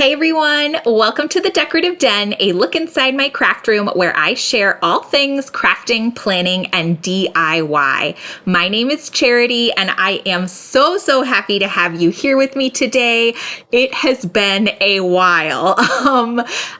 Hey everyone, welcome to the Decorative Den, a look inside my craft room where I share all things crafting, planning, and DIY. My name is Charity and I am so happy to have you here with me today. It has been a while,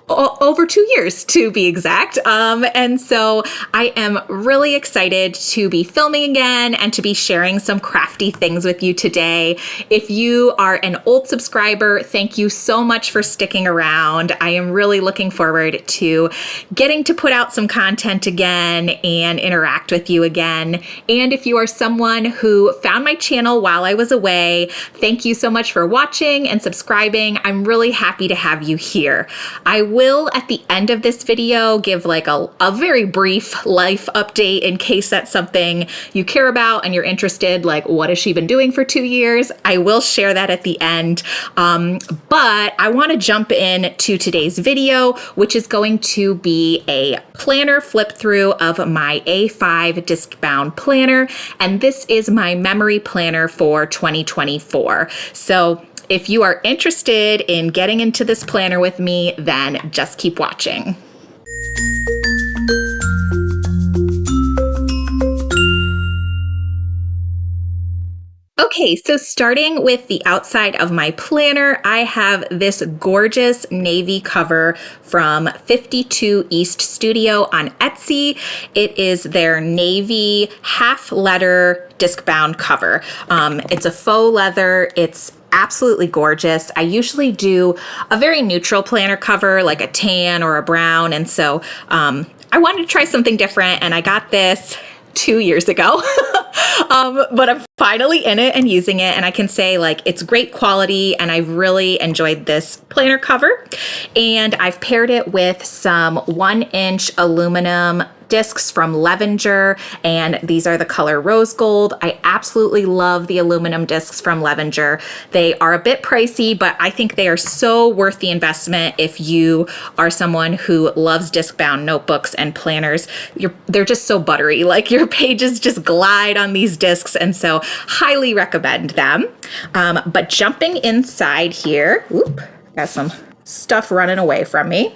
over 2 years to be exact. And so I am really excited to be filming again and to be sharing some crafty things with you today. If you are an old subscriber, thank you so much for sticking around. I am really looking forward to getting to put out some content again and interact with you again. And if you are someone who found my channel while I was away, thank you so much for watching and subscribing. I'm really happy to have you here. I will, at the end of this video, give like a very brief life update in case that's something you care about and you're interested, like what has she been doing for 2 years? I will share that at the end. But I want to jump in to today's video, which is going to be a planner flip through of my A5 Discbound planner. And this is my memory planner for 2024. So if you are interested in getting into this planner with me, then just keep watching. Okay, so starting with the outside of my planner, I have this gorgeous navy cover from 52 East Studio on Etsy. It is their navy half leather disc-bound cover. It's a faux leather. It's absolutely gorgeous. I usually do a very neutral planner cover, like a tan or a brown, and so I wanted to try something different, and I got this 2 years ago. But I'm finally in it and using it, and I can say like it's great quality and I've really enjoyed this planner cover. And I've paired it with some 1-inch aluminum discs from Levenger, and these are the color rose gold. I absolutely love the aluminum discs from Levenger. They are a bit pricey, but I think they are so worth the investment if you are someone who loves disc-bound notebooks and planners. They're just so buttery, like your pages just glide on these discs, and so highly recommend them. But jumping inside here, got some stuff running away from me.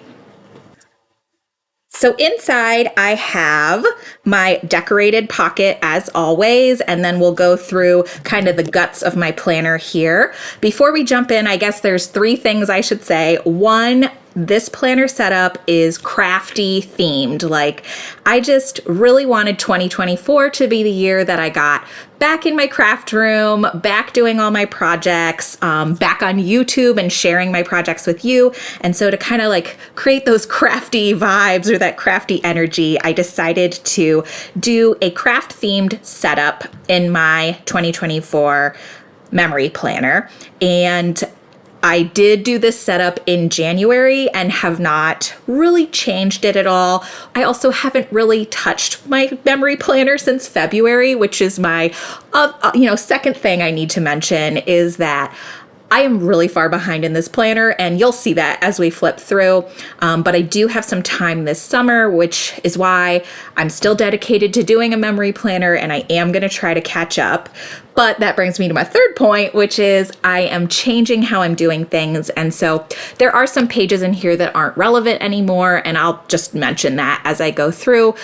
So inside I have my decorated pocket as always, and then we'll go through kind of the guts of my planner here. Before we jump in, I guess there's 3 things I should say. One, this planner setup is crafty themed. Like, I just really wanted 2024 to be the year that I got back in my craft room, back doing all my projects, back on YouTube and sharing my projects with you. And so to kind of like create those crafty vibes or that crafty energy, I decided to do a craft themed setup in my 2024 memory planner. And I did do this setup in January and have not really changed it at all. I also haven't really touched my memory planner since February, which is my second thing I need to mention is that I am really far behind in this planner, and you'll see that as we flip through. But I do have some time this summer, which is why I'm still dedicated to doing a memory planner, and I am going to try to catch up. But that brings me to my third point, which is I am changing how I'm doing things. And so there are some pages in here that aren't relevant anymore, and I'll just mention that as I go through,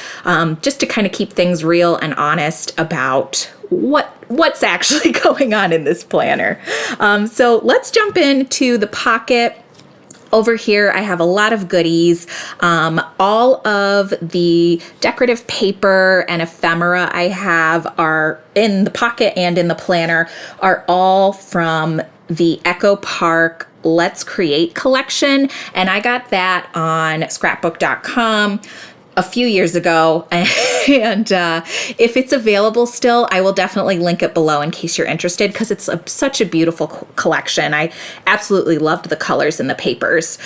just to kind of keep things real and honest about what's actually going on in this planner. So let's jump into the pocket. Over here, I have a lot of goodies. All of the decorative paper and ephemera I have are in the pocket and in the planner are all from the Echo Park Let's Create collection. And I got that on scrapbook.com a few years ago, and if it's available still, I will definitely link it below in case you're interested, because it's such a beautiful collection. I absolutely loved the colors and the papers.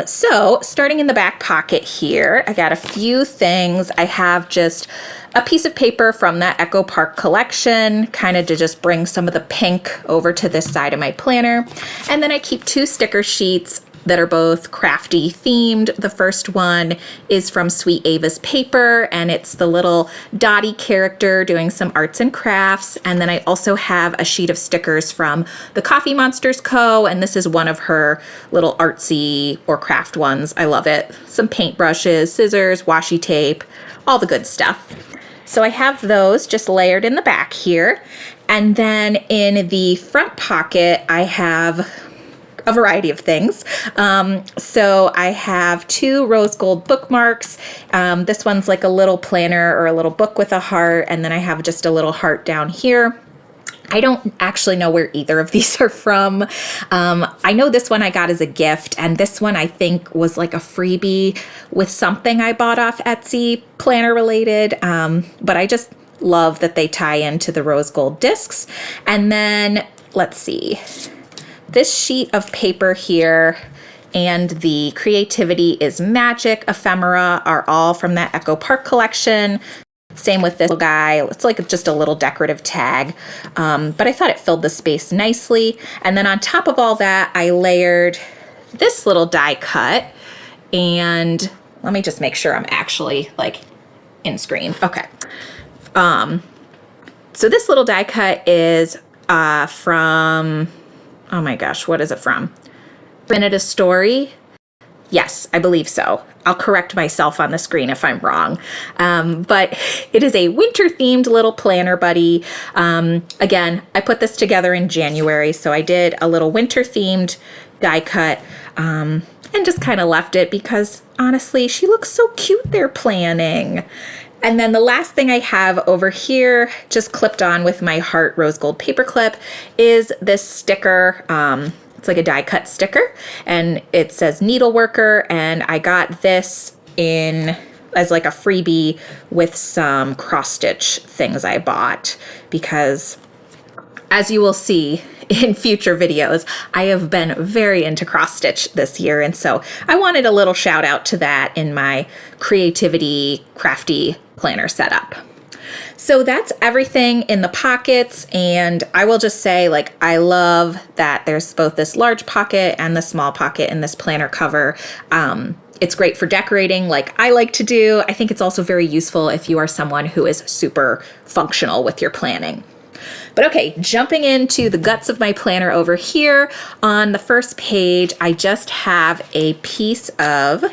So starting in the back pocket here, I got a few things. I have just a piece of paper from that Echo Park collection, kind of to just bring some of the pink over to this side of my planner. And then I keep 2 sticker sheets that are both crafty themed. The first one is from Sweet Ava's Paper, and it's the little Dottie character doing some arts and crafts. And then I also have a sheet of stickers from the Coffee Monsters Co., and this is one of her little artsy or craft ones. I love it. Some paintbrushes, scissors, washi tape, all the good stuff. So I have those just layered in the back here. And then in the front pocket, I have a variety of things. So I have 2 rose gold bookmarks. This one's like a little planner or a little book with a heart. And then I have just a little heart down here. I don't actually know where either of these are from. I know this one I got as a gift, and this one I think was like a freebie with something I bought off Etsy, planner related. But I just love that they tie into the rose gold discs. And then let's see, this sheet of paper here and the Creativity is Magic ephemera are all from that Echo Park collection. Same with this guy. It's like just a little decorative tag, but I thought it filled the space nicely. And then on top of all that, I layered this little die cut. And let me just make sure I'm actually like in screen. Okay. So this little die cut is from, oh my gosh, what is it from? Benedict Story. Yes, I believe so. I'll correct myself on the screen if I'm wrong. But it is a winter-themed little planner buddy. Again, I put this together in January, so I did a little winter-themed die cut and just kind of left it because, honestly, she looks so cute there planning. And then the last thing I have over here, just clipped on with my heart rose gold paper clip, is this sticker. It's like a die cut sticker, and it says needleworker, and I got this in as like a freebie with some cross stitch things I bought because, as you will see in future videos, I have been very into cross stitch this year, and so I wanted a little shout out to that in my Creativity Crafty planner setup. So that's everything in the pockets, and I will just say, like, I love that there's both this large pocket and the small pocket in this planner cover. It's great for decorating like I like to do. I think it's also very useful if you are someone who is super functional with your planning. But okay, jumping into the guts of my planner over here, on the first page, I just have a piece of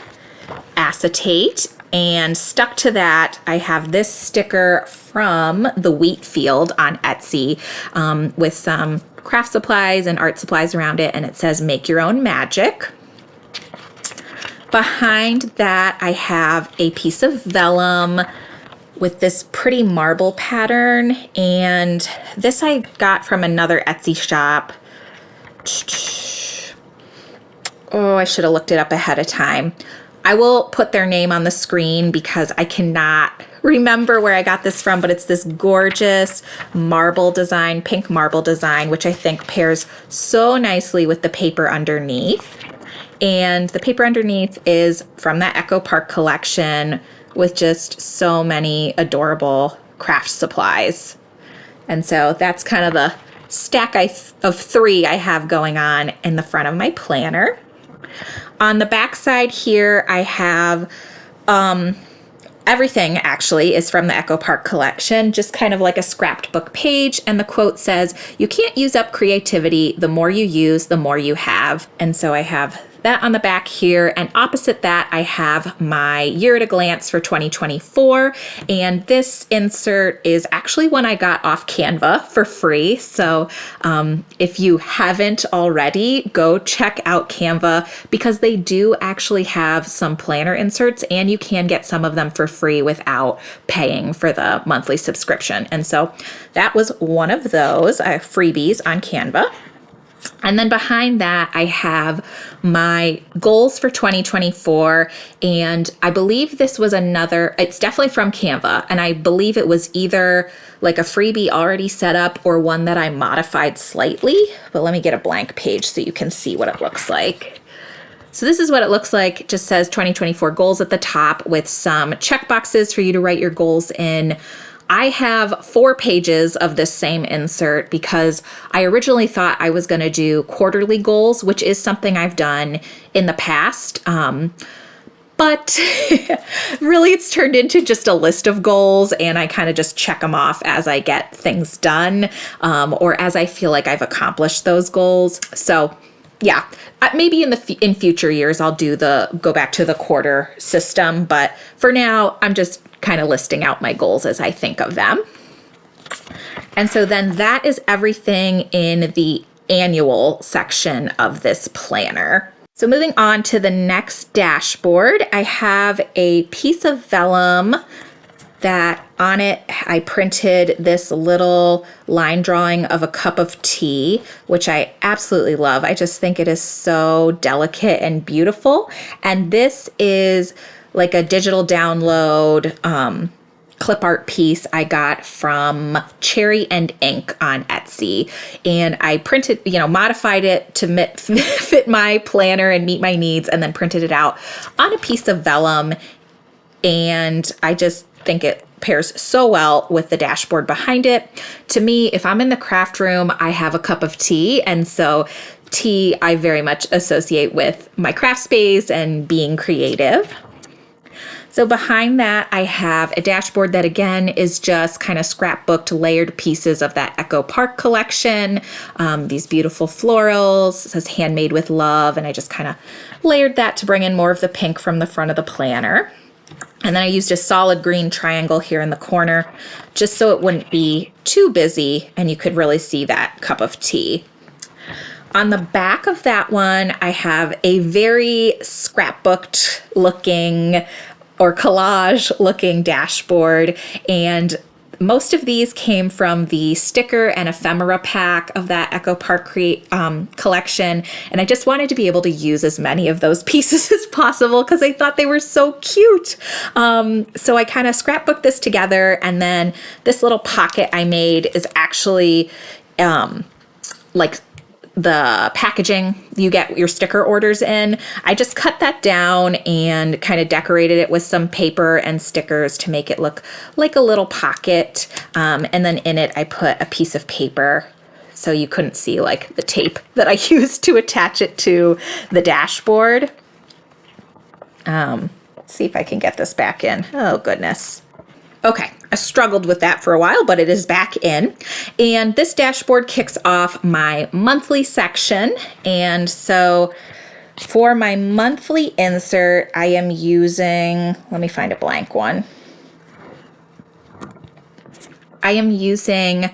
acetate. And stuck to that, I have this sticker from the wheat field on Etsy with some craft supplies and art supplies around it, and it says make your own magic. Behind that, I have a piece of vellum with this pretty marble pattern, and this I got from another Etsy shop. Oh, I should have looked it up ahead of time. I will put their name on the screen because I cannot remember where I got this from, but it's this gorgeous marble design, pink marble design, which I think pairs so nicely with the paper underneath. And the paper underneath is from that Echo Park collection with just so many adorable craft supplies. And so that's kind of the stack of 3 I have going on in the front of my planner. On the back side here, I have everything actually is from the Echo Park collection, just kind of like a scrapped book page. And the quote says, "You can't use up creativity. The more you use, the more you have." And so I have that on the back here. And opposite that, I have my year at a glance for 2024. And this insert is actually one I got off Canva for free. So if you haven't already, go check out Canva because they do actually have some planner inserts and you can get some of them for free without paying for the monthly subscription. And so that was one of those freebies on Canva. And then behind that, I have my goals for 2024. And I believe this was it's definitely from Canva. And I believe it was either like a freebie already set up or one that I modified slightly. But let me get a blank page so you can see what it looks like. So this is what it looks like. It just says 2024 goals at the top with some check boxes for you to write your goals in. I have 4 pages of this same insert because I originally thought I was going to do quarterly goals, which is something I've done in the past. But really it's turned into just a list of goals, and I kind of just check them off as I get things done, or as I feel like I've accomplished those goals. So yeah, maybe in future years I'll go back to the quarter system, but for now I'm just kind of listing out my goals as I think of them. And so then that is everything in the annual section of this planner. So moving on to the next dashboard, I have a piece of vellum that on it I printed this little line drawing of a cup of tea, which I absolutely love. I just think it is so delicate and beautiful. And this is like a digital download clip art piece I got from Cherry and Ink on Etsy. And I printed, modified it to fit my planner and meet my needs, and then printed it out on a piece of vellum. And I just think it pairs so well with the dashboard behind it. To me, if I'm in the craft room, I have a cup of tea. And so tea I very much associate with my craft space and being creative. So behind that, I have a dashboard that again is just kind of scrapbooked layered pieces of that Echo Park collection. These beautiful florals. It says handmade with love. And I just kind of layered that to bring in more of the pink from the front of the planner. And then I used a solid green triangle here in the corner just so it wouldn't be too busy and you could really see that cup of tea. On the back of that one, I have a very scrapbooked looking or collage looking dashboard, and most of these came from the sticker and ephemera pack of that Echo Park collection, and I just wanted to be able to use as many of those pieces as possible because I thought they were so cute. So I kind of scrapbooked this together, and then this little pocket I made is actually like the packaging you get your sticker orders in. I just cut that down and kind of decorated it with some paper and stickers to make it look like a little pocket. And then in it, I put a piece of paper so you couldn't see like the tape that I used to attach it to the dashboard. Let's see if I can get this back in. Oh, goodness. Okay, I struggled with that for a while, but it is back in. And this dashboard kicks off my monthly section. And so for my monthly insert, I am using, let me find a blank one. I am using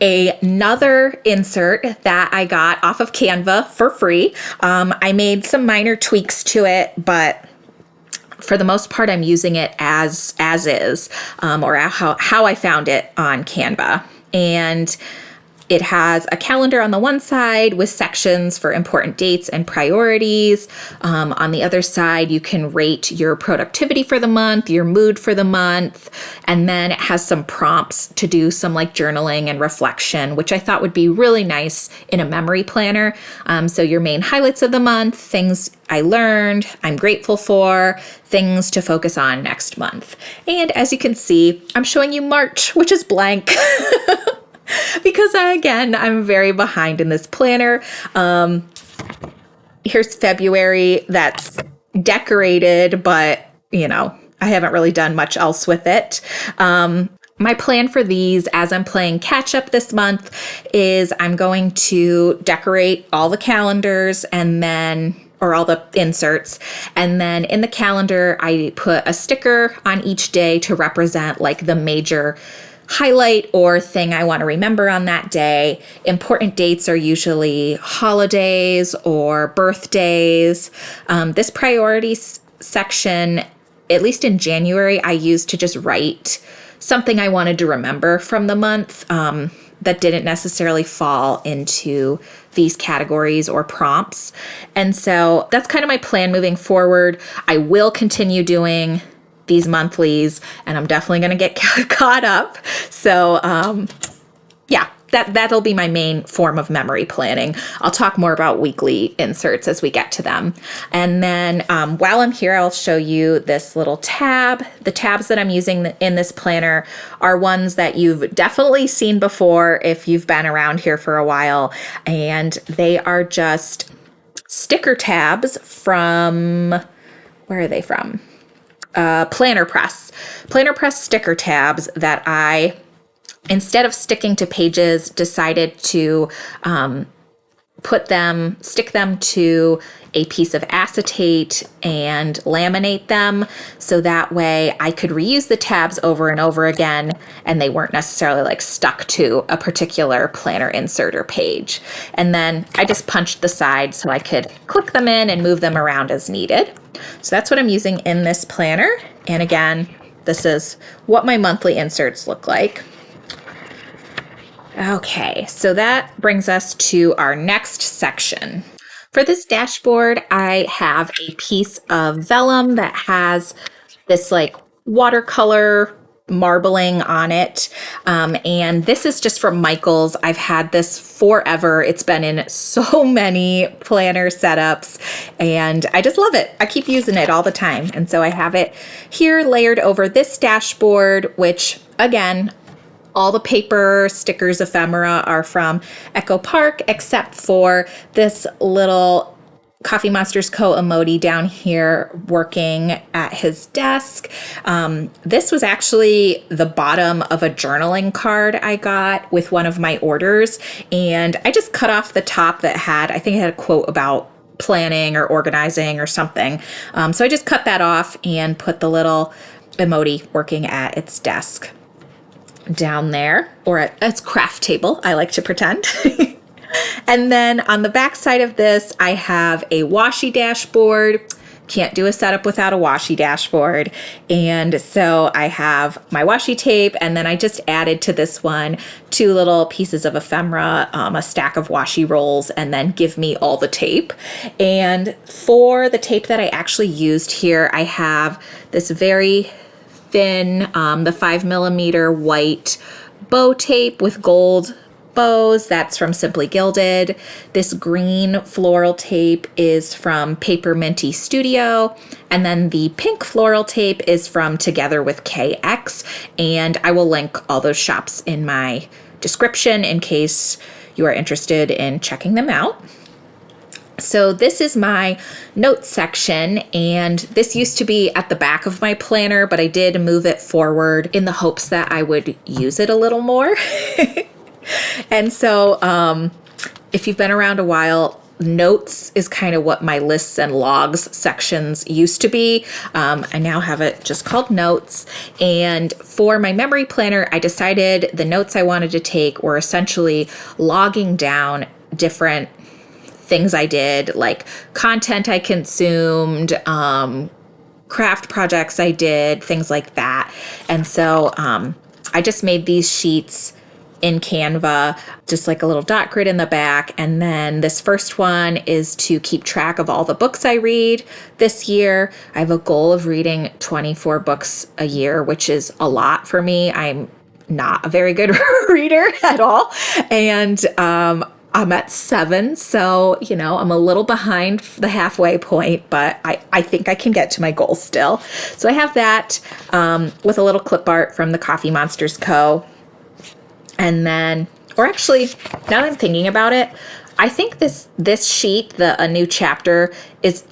another insert that I got off of Canva for free. I made some minor tweaks to it, but for the most part, I'm using it as is, or how I found it on Canva. And it has a calendar on the one side with sections for important dates and priorities. On the other side, you can rate your productivity for the month, your mood for the month, and then it has some prompts to do some like journaling and reflection, which I thought would be really nice in a memory planner. So your main highlights of the month, things I learned, I'm grateful for, things to focus on next month. And as you can see, I'm showing you March, which is blank. Because I'm very behind in this planner. Here's February that's decorated, but I haven't really done much else with it. My plan for these as I'm playing catch up this month is I'm going to decorate all the calendars or all the inserts. And then in the calendar, I put a sticker on each day to represent like the major highlight or thing I want to remember on that day. Important dates are usually holidays or birthdays. This priorities section, at least in January, I used to just write something I wanted to remember from the month that didn't necessarily fall into these categories or prompts. And so that's kind of my plan moving forward. I will continue doing these monthlies, and I'm definitely going to get caught up. So, that'll be my main form of memory planning. I'll talk more about weekly inserts as we get to them. And then while I'm here, I'll show you this little tab. The tabs that I'm using in this planner are ones that you've definitely seen before if you've been around here for a while. And they are just sticker tabs from, where are they from? Planner Press sticker tabs that I, instead of sticking to pages, decided to stick them to a piece of acetate and laminate them, so that way I could reuse the tabs over and over again, and they weren't necessarily like stuck to a particular planner insert or page. And then I just punched the sides so I could click them in and move them around as needed. So that's what I'm using in this planner. And again, this is what my monthly inserts look like. Okay, so that brings us to our next section. For this dashboard, I have a piece of vellum that has this like watercolor marbling on it. And this is just from Michaels. I've had this forever. It's been in so many planner setups and I just love it. I keep using it all the time. And so I have it here layered over this dashboard, which again, all the paper stickers ephemera are from Echo Park, except for this little Coffee Monsters Co. emoji down here working at his desk. This was actually the bottom of a journaling card I got with one of my orders. And I just cut off the top that had, I think it had a quote about planning or organizing or something. So I just cut that off and put the little emoji working at its desk down there, or at its craft table, I like to pretend. And then on the back side of this, I have a washi dashboard. Can't do a setup without a washi dashboard. And so I have my washi tape, and then I just added to this one 2 little pieces of ephemera, a stack of washi rolls, and then Give Me All the Tape. And for the tape that I actually used here, I have this very thin, the 5mm white bow tape with gold bows. That's from Simply Gilded. This green floral tape is from Paper Minty Studio. And then the pink floral tape is from Together with KX. And I will link all those shops in my description in case you are interested in checking them out. So this is my notes section, and this used to be at the back of my planner, but I did move it forward in the hopes that I would use it a little more. And so if you've been around a while, notes is kind of what my lists and logs sections used to be. I now have it just called notes. And for my memory planner, I decided the notes I wanted to take were essentially logging down different things I did, like content I consumed, craft projects I did, things like that. And so I just made these sheets in Canva, just like a little dot grid in the back. And then this first one is to keep track of all the books I read this year. I have a goal of reading 24 books a year, which is a lot for me. I'm not a very good reader at all. And I'm at 7, so, I'm a little behind the halfway point, but I think I can get to my goal still. So I have that with a little clip art from the Coffee Monsters Co. And then, or actually, now that I'm thinking about it, I think this sheet, A New Chapter,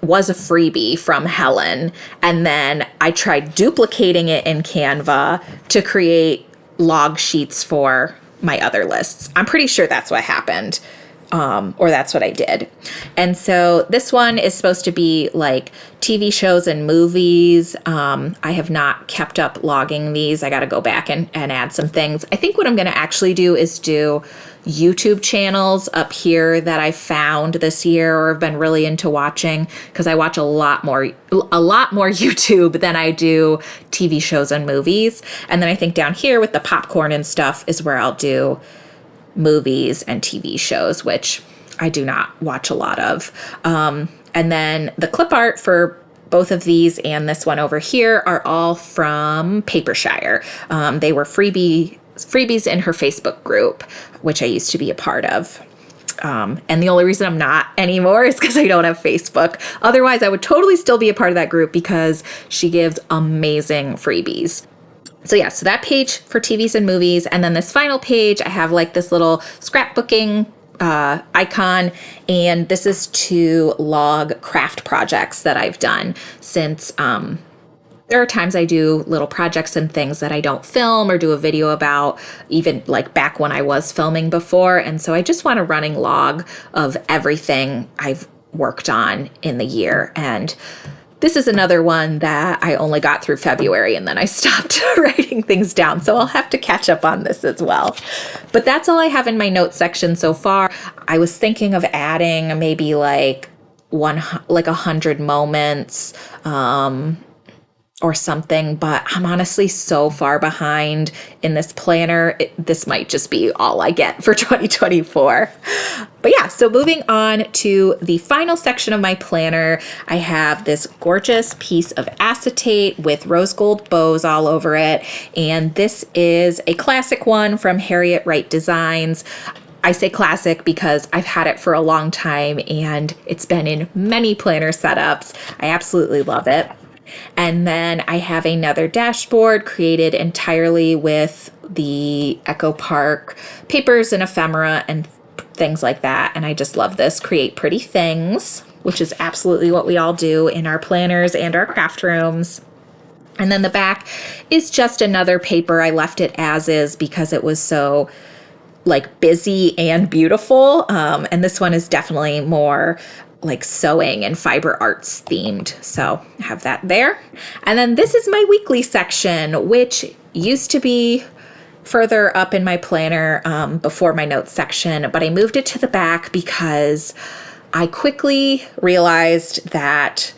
was a freebie from Helen. And then I tried duplicating it in Canva to create log sheets for my other lists. I'm pretty sure that's what happened. Or that's what I did. And so this one is supposed to be like TV shows and movies. I have not kept up logging these. I got to go back and add some things. I think what I'm going to actually do is do YouTube channels up here that I found this year or have been really into watching, because I watch a lot more YouTube than I do TV shows and movies. And then I think down here with the popcorn and stuff is where I'll do movies and TV shows, which I do not watch a lot of. And then the clip art for both of these and this one over here are all from Papershire. They were freebie freebies in her Facebook group, which I used to be a part of. And the only reason I'm not anymore is because I don't have Facebook. Otherwise, I would totally still be a part of that group because she gives amazing freebies. So yeah, so that page for TVs and movies. And then this final page, I have like this little scrapbooking icon. And this is to log craft projects that I've done since there are times I do little projects and things that I don't film or do a video about, even like back when I was filming before. And so I just want a running log of everything I've worked on in the year. And this is another one that I only got through February and then I stopped writing things down. So I'll have to catch up on this as well. But that's all I have in my notes section so far. I was thinking of adding maybe like 100 moments, or something, but I'm honestly so far behind in this planner. This might just be all I get for 2024. But yeah, so moving on to the final section of my planner, I have this gorgeous piece of acetate with rose gold bows all over it. And this is a classic one from Harriet Wright Designs. I say classic because I've had it for a long time and it's been in many planner setups. I absolutely love it. And then I have another dashboard created entirely with the Echo Park papers and ephemera and things like that. And I just love this. Create pretty things, which is absolutely what we all do in our planners and our craft rooms. And then the back is just another paper. I left it as is because it was so like busy and beautiful. And this one is definitely more like sewing and fiber arts themed. So I have that there. And then this is my weekly section, which used to be further up in my planner before my notes section, but I moved it to the back because I quickly realized that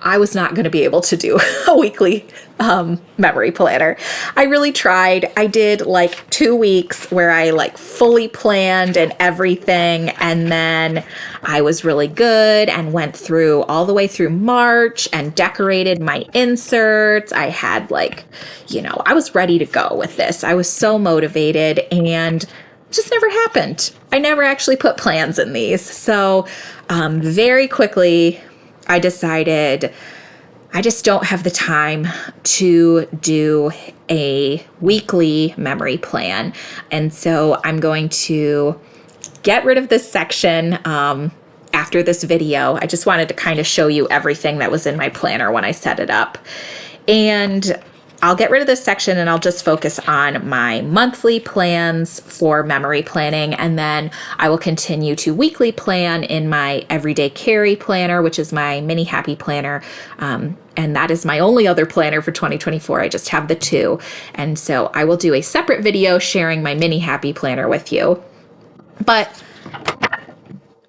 I was not going to be able to do a weekly memory planner. I really tried. I did like 2 weeks where I like fully planned and everything. And then I was really good and went through all the way through March and decorated my inserts. I had like, I was ready to go with this. I was so motivated and just never happened. I never actually put plans in these. So very quickly, I decided I just don't have the time to do a weekly memory plan. And so I'm going to get rid of this section after this video. I just wanted to kind of show you everything that was in my planner when I set it up. And I'll get rid of this section and I'll just focus on my monthly plans for memory planning. And then I will continue to weekly plan in my everyday carry planner, which is my mini happy planner. And that is my only other planner for 2024. I just have the two. And so I will do a separate video sharing my mini happy planner with you. But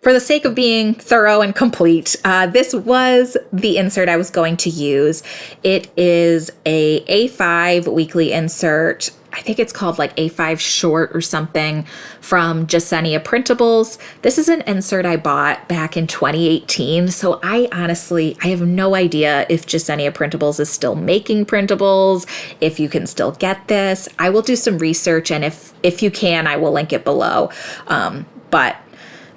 for the sake of being thorough and complete, this was the insert I was going to use. It is a A5 weekly insert. I think it's called like A5 short or something from Jasenia Printables. This is an insert I bought back in 2018. So I have no idea if Jasenia Printables is still making printables, if you can still get this. I will do some research, and if you can, I will link it below. But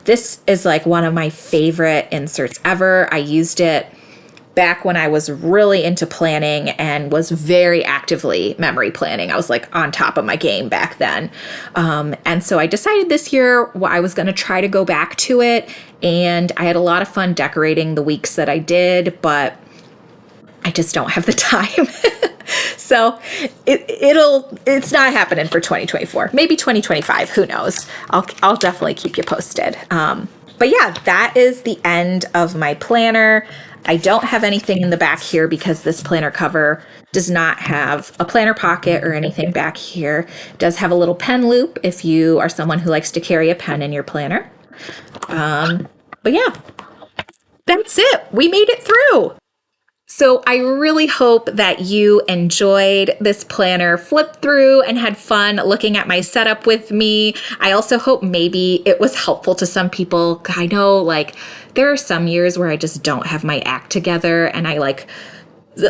this is like one of my favorite inserts ever. I used it back when I was really into planning and was very actively memory planning. I was like on top of my game back then. And so I decided this year I was going to try to go back to it. And I had a lot of fun decorating the weeks that I did, but I just don't have the time. So it's not happening for 2024, maybe 2025, who knows? I'll definitely keep you posted. But yeah, that is the end of my planner. I don't have anything in the back here because this planner cover does not have a planner pocket or anything back here. It does have a little pen loop if you are someone who likes to carry a pen in your planner. But yeah, that's it. We made it through. So I really hope that you enjoyed this planner flip through and had fun looking at my setup with me. I also hope maybe it was helpful to some people. I know like there are some years where I just don't have my act together and I like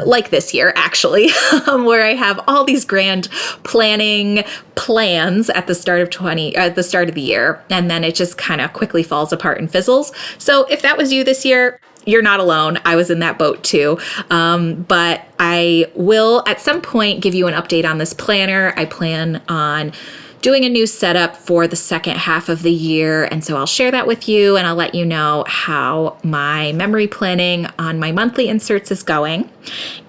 like this year actually, where I have all these grand planning plans at the start of the year, and then it just kind of quickly falls apart and fizzles. So if that was you this year, you're not alone. I was in that boat too. But I will at some point give you an update on this planner. I plan on doing a new setup for the second half of the year. And so I'll share that with you, and I'll let you know how my memory planning on my monthly inserts is going.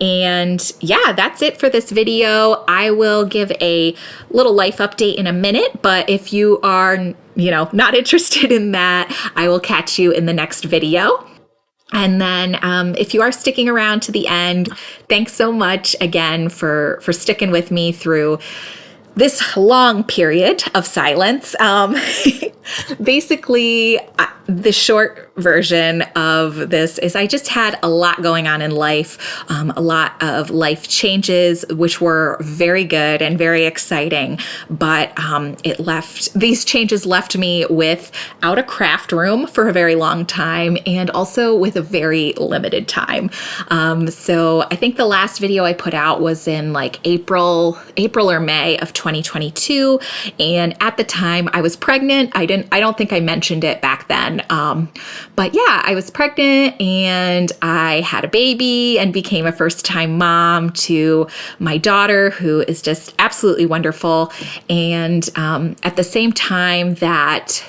And yeah, that's it for this video. I will give a little life update in a minute, but if you are, not interested in that, I will catch you in the next video. And then if you are sticking around to the end, thanks so much again for sticking with me through this long period of silence. Basically, the short version of this is I just had a lot going on in life, a lot of life changes, which were very good and very exciting. But these changes left me without a craft room for a very long time, and also with a very limited time. So I think the last video I put out was in like April or May of 2022. And at the time I was pregnant. I don't think I mentioned it back then. But yeah, I was pregnant and I had a baby and became a first-time mom to my daughter, who is just absolutely wonderful. And at the same time that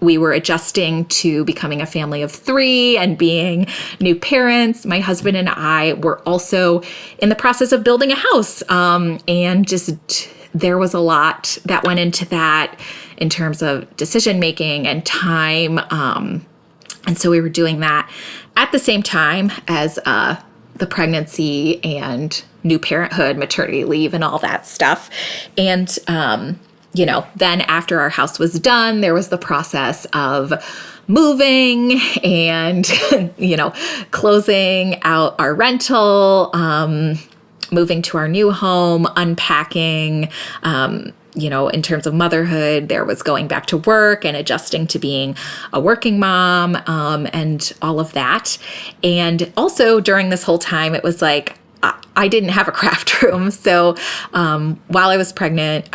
we were adjusting to becoming a family of 3 and being new parents, my husband and I were also in the process of building a house. And just there was a lot that went into that in terms of decision making and time. And so we were doing that at the same time as the pregnancy and new parenthood, maternity leave, and all that stuff. And, then after our house was done, there was the process of moving and, closing out our rental, moving to our new home, unpacking, in terms of motherhood, there was going back to work and adjusting to being a working mom, and all of that. And also during this whole time, it was like, I didn't have a craft room. So, while I was pregnant,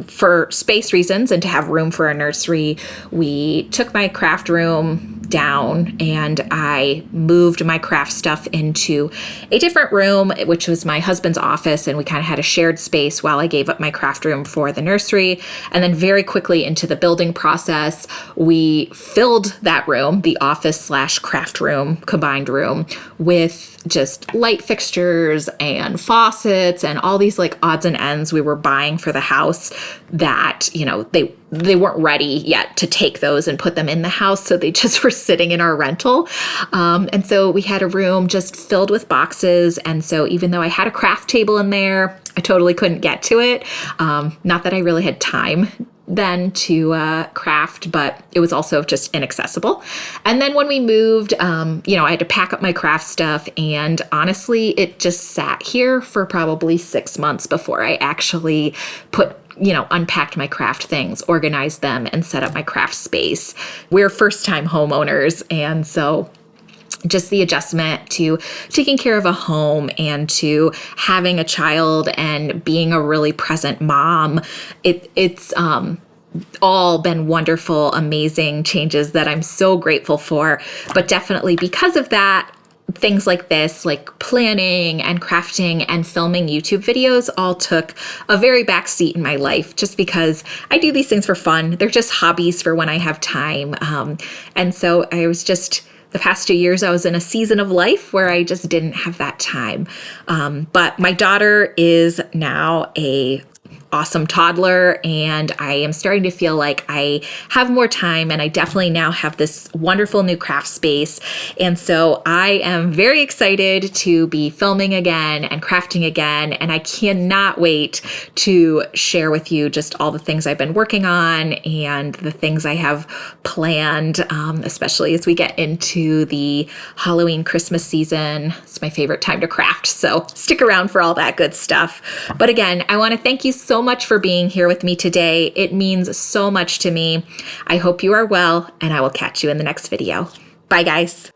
for space reasons and to have room for a nursery, we took my craft room down and I moved my craft stuff into a different room, which was my husband's office. And we kind of had a shared space while I gave up my craft room for the nursery. And then very quickly into the building process, we filled that room, the office/craft room, combined room, with just light fixtures and faucets and all these like odds and ends we were buying for the house that, they weren't ready yet to take those and put them in the house. So they just were sitting in our rental. And so we had a room just filled with boxes. And so even though I had a craft table in there, I totally couldn't get to it. Not that I really had time then to craft, but it was also just inaccessible. And then when we moved, I had to pack up my craft stuff, and honestly, it just sat here for probably 6 months before I actually unpacked my craft things, organized them, and set up my craft space. We're first-time homeowners, and so just the adjustment to taking care of a home and to having a child and being a really present mom, it's all been wonderful, amazing changes that I'm so grateful for. But definitely because of that, things like this, like planning and crafting and filming YouTube videos, all took a very backseat in my life just because I do these things for fun. They're just hobbies for when I have time. And so I was just, the past 2 years, I was in a season of life where I just didn't have that time. But my daughter is now a awesome toddler, and I am starting to feel like I have more time, and I definitely now have this wonderful new craft space. And so I am very excited to be filming again and crafting again, and I cannot wait to share with you just all the things I've been working on and the things I have planned, especially as we get into the Halloween Christmas season. It's my favorite time to craft, so stick around for all that good stuff. But again, I want to thank you so much for being here with me today. It means so much to me. I hope you are well, and I will catch you in the next video. Bye, guys.